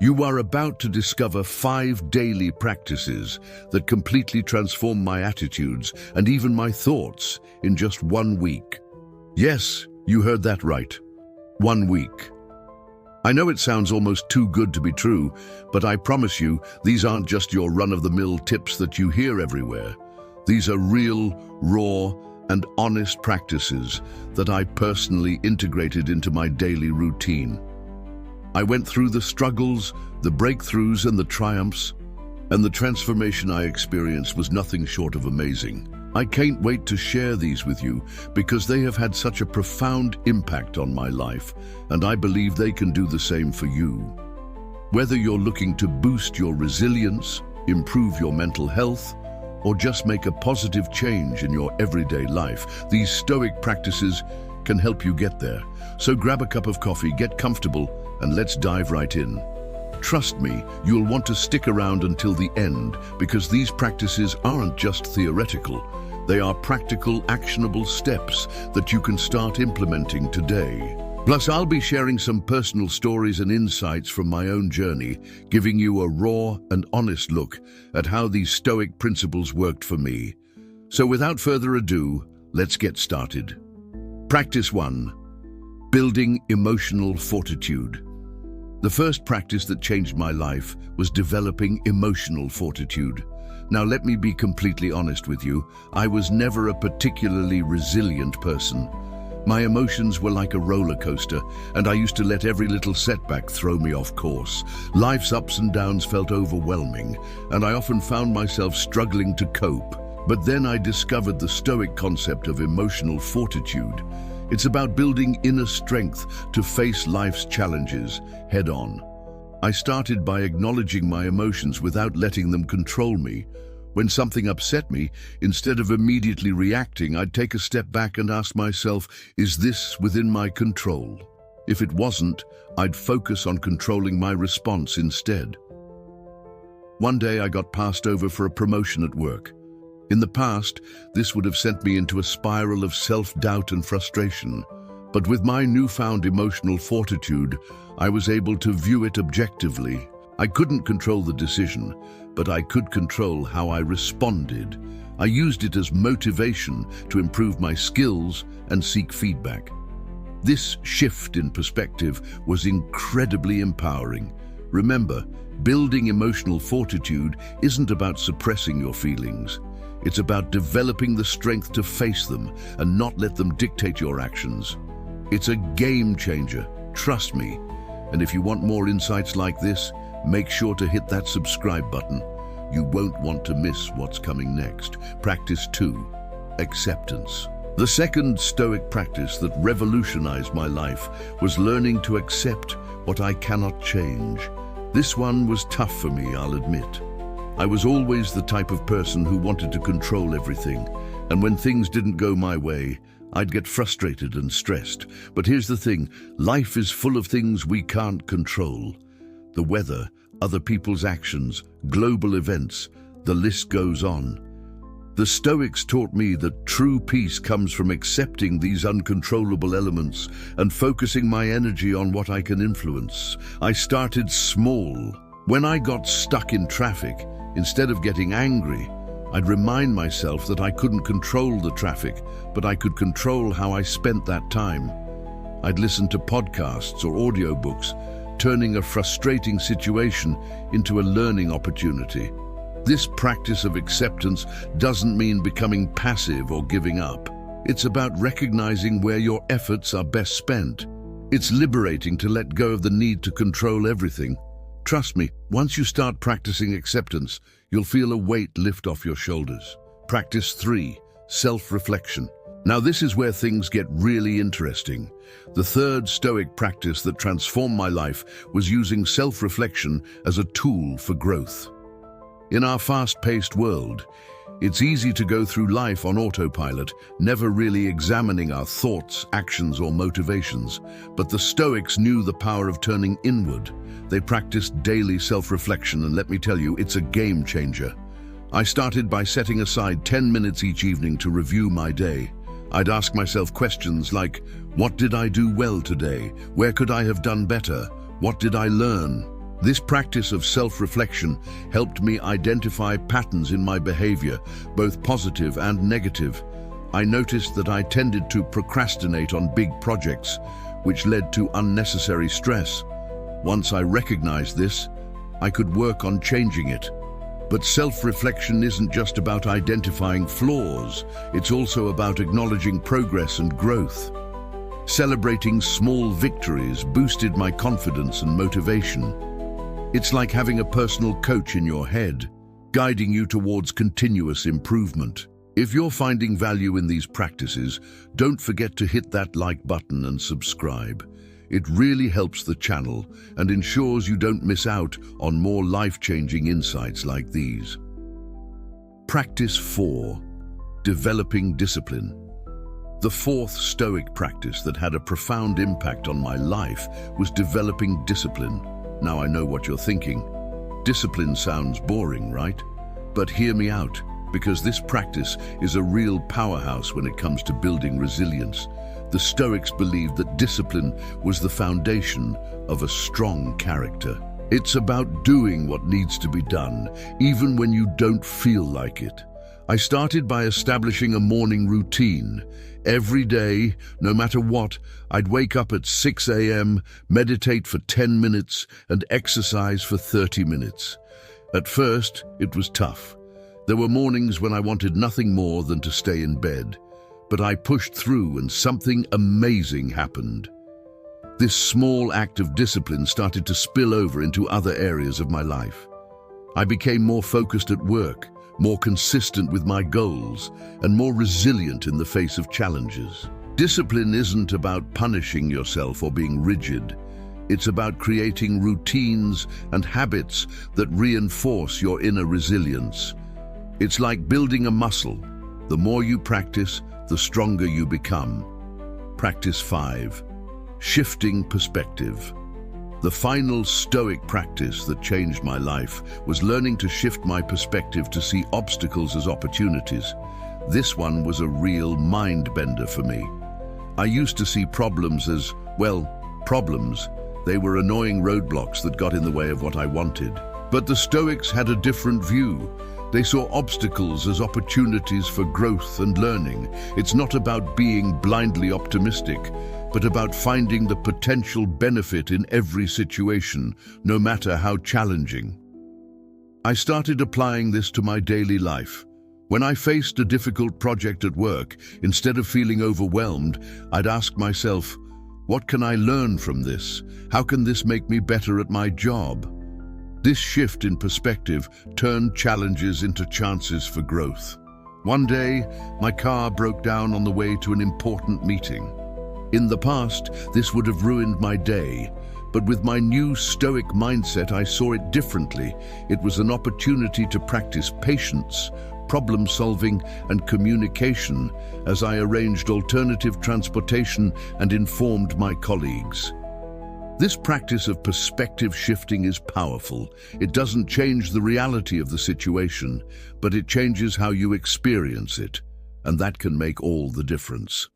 You are about to discover 5 daily practices that completely transform my attitudes and even my thoughts in just 1 week. Yes, you heard that right. 1 week. I know it sounds almost too good to be true, but I promise you, these aren't just your run-of-the-mill tips that you hear everywhere. These are real, raw, and honest practices that I personally integrated into my daily routine. I went through the struggles, the breakthroughs, and the triumphs, and the transformation I experienced was nothing short of amazing. I can't wait to share these with you because they have had such a profound impact on my life, and I believe they can do the same for you. Whether you're looking to boost your resilience, improve your mental health, or just make a positive change in your everyday life, these Stoic practices can help you get there. So grab a cup of coffee, get comfortable, and let's dive right in. Trust me, you'll want to stick around until the end because these practices aren't just theoretical. They are practical, actionable steps that you can start implementing today. Plus, I'll be sharing some personal stories and insights from my own journey, giving you a raw and honest look at how these Stoic principles worked for me. So without further ado, let's get started. Practice 1. Building emotional fortitude. The first practice that changed my life was developing emotional fortitude. Now, let me be completely honest with you. I was never a particularly resilient person. My emotions were like a roller coaster, and I used to let every little setback throw me off course. Life's ups and downs felt overwhelming, and I often found myself struggling to cope. But then I discovered the Stoic concept of emotional fortitude. It's about building inner strength to face life's challenges head on. I started by acknowledging my emotions without letting them control me. When something upset me, instead of immediately reacting, I'd take a step back and ask myself, is this within my control? If it wasn't, I'd focus on controlling my response instead. One day I got passed over for a promotion at work. In the past, this would have sent me into a spiral of self-doubt and frustration. But with my newfound emotional fortitude, I was able to view it objectively. I couldn't control the decision, but I could control how I responded. I used it as motivation to improve my skills and seek feedback. This shift in perspective was incredibly empowering. Remember, building emotional fortitude isn't about suppressing your feelings. It's about developing the strength to face them and not let them dictate your actions. It's a game changer, trust me. And if you want more insights like this, make sure to hit that subscribe button. You won't want to miss what's coming next. Practice 2, acceptance. The second Stoic practice that revolutionized my life was learning to accept what I cannot change. This one was tough for me, I'll admit. I was always the type of person who wanted to control everything, and when things didn't go my way, I'd get frustrated and stressed. But here's the thing, life is full of things we can't control. The weather, other people's actions, global events, the list goes on. The Stoics taught me that true peace comes from accepting these uncontrollable elements and focusing my energy on what I can influence. I started small. When I got stuck in traffic, instead of getting angry, I'd remind myself that I couldn't control the traffic, but I could control how I spent that time. I'd listen to podcasts or audiobooks, turning a frustrating situation into a learning opportunity. This practice of acceptance doesn't mean becoming passive or giving up. It's about recognizing where your efforts are best spent. It's liberating to let go of the need to control everything. Trust me, once you start practicing acceptance, you'll feel a weight lift off your shoulders. Practice 3, self-reflection. Now this is where things get really interesting. The third Stoic practice that transformed my life was using self-reflection as a tool for growth. In our fast-paced world, it's easy to go through life on autopilot, never really examining our thoughts, actions, or motivations. But the Stoics knew the power of turning inward. They practiced daily self-reflection, and let me tell you, it's a game changer. I started by setting aside 10 minutes each evening to review my day. I'd ask myself questions like, what did I do well today? Where could I have done better? What did I learn? This practice of self-reflection helped me identify patterns in my behavior, both positive and negative. I noticed that I tended to procrastinate on big projects, which led to unnecessary stress. Once I recognized this, I could work on changing it. But self-reflection isn't just about identifying flaws, it's also about acknowledging progress and growth. Celebrating small victories boosted my confidence and motivation. It's like having a personal coach in your head, guiding you towards continuous improvement. If you're finding value in these practices, don't forget to hit that like button and subscribe. It really helps the channel and ensures you don't miss out on more life-changing insights like these. Practice 4. Developing discipline. The fourth Stoic practice that had a profound impact on my life was developing discipline. Now I know what you're thinking. Discipline sounds boring, right? But hear me out, because this practice is a real powerhouse when it comes to building resilience. The Stoics believed that discipline was the foundation of a strong character. It's about doing what needs to be done, even when you don't feel like it. I started by establishing a morning routine. Every day, no matter what, I'd wake up at 6 a.m., meditate for 10 minutes, and exercise for 30 minutes. At first, it was tough. There were mornings when I wanted nothing more than to stay in bed. But I pushed through and something amazing happened. This small act of discipline started to spill over into other areas of my life. I became more focused at work, more consistent with my goals, and more resilient in the face of challenges. Discipline isn't about punishing yourself or being rigid. It's about creating routines and habits that reinforce your inner resilience. It's like building a muscle. The more you practice, the stronger you become. Practice 5. Shifting perspective. The final Stoic practice that changed my life was learning to shift my perspective to see obstacles as opportunities. This one was a real mind-bender for me. I used to see problems as, well, problems. They were annoying roadblocks that got in the way of what I wanted. But the Stoics had a different view. They saw obstacles as opportunities for growth and learning. It's not about being blindly optimistic, but about finding the potential benefit in every situation, no matter how challenging. I started applying this to my daily life. When I faced a difficult project at work, instead of feeling overwhelmed, I'd ask myself, what can I learn from this? How can this make me better at my job? This shift in perspective turned challenges into chances for growth. One day, my car broke down on the way to an important meeting. In the past, this would have ruined my day, but with my new Stoic mindset, I saw it differently. It was an opportunity to practice patience, problem solving, and communication as I arranged alternative transportation and informed my colleagues. This practice of perspective shifting is powerful. It doesn't change the reality of the situation, but it changes how you experience it, and that can make all the difference.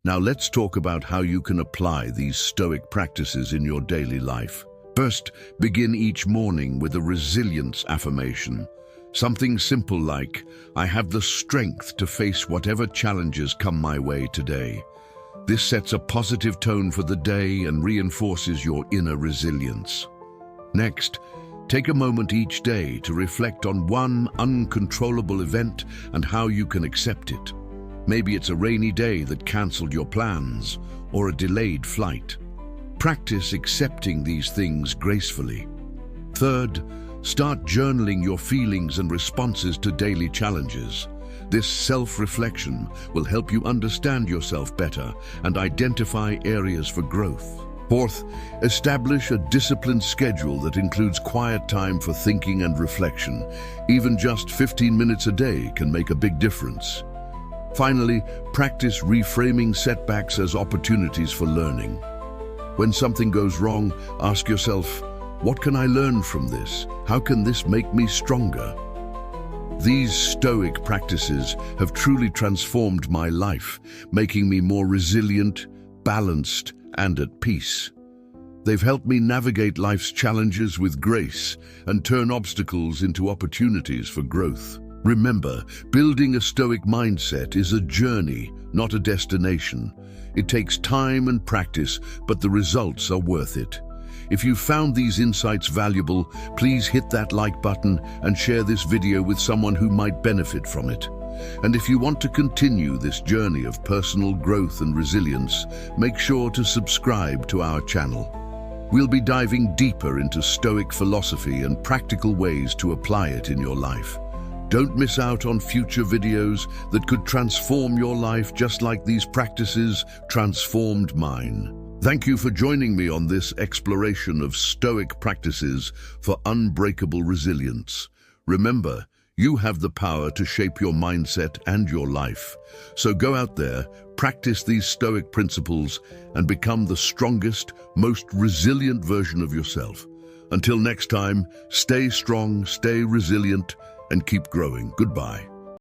Now let's talk about how you can apply these Stoic practices in your daily life. First, begin each morning with a resilience affirmation. Something simple like, I have the strength to face whatever challenges come my way today. This sets a positive tone for the day and reinforces your inner resilience. Next, take a moment each day to reflect on one uncontrollable event and how you can accept it. Maybe it's a rainy day that cancelled your plans or a delayed flight. Practice accepting these things gracefully. Third, start journaling your feelings and responses to daily challenges. This self-reflection will help you understand yourself better and identify areas for growth. Fourth, establish a disciplined schedule that includes quiet time for thinking and reflection. Even just 15 minutes a day can make a big difference. Finally, practice reframing setbacks as opportunities for learning. When something goes wrong, ask yourself, what can I learn from this? How can this make me stronger? These Stoic practices have truly transformed my life, making me more resilient, balanced, and at peace. They've helped me navigate life's challenges with grace and turn obstacles into opportunities for growth. Remember, building a Stoic mindset is a journey, not a destination. It takes time and practice, but the results are worth it. If you found these insights valuable, please hit that like button and share this video with someone who might benefit from it. And if you want to continue this journey of personal growth and resilience, make sure to subscribe to our channel. We'll be diving deeper into Stoic philosophy and practical ways to apply it in your life. Don't miss out on future videos that could transform your life just like these practices transformed mine. Thank you for joining me on this exploration of Stoic practices for unbreakable resilience. Remember, you have the power to shape your mindset and your life. So go out there, practice these Stoic principles, and become the strongest, most resilient version of yourself. Until next time, stay strong, stay resilient, and keep growing. Goodbye.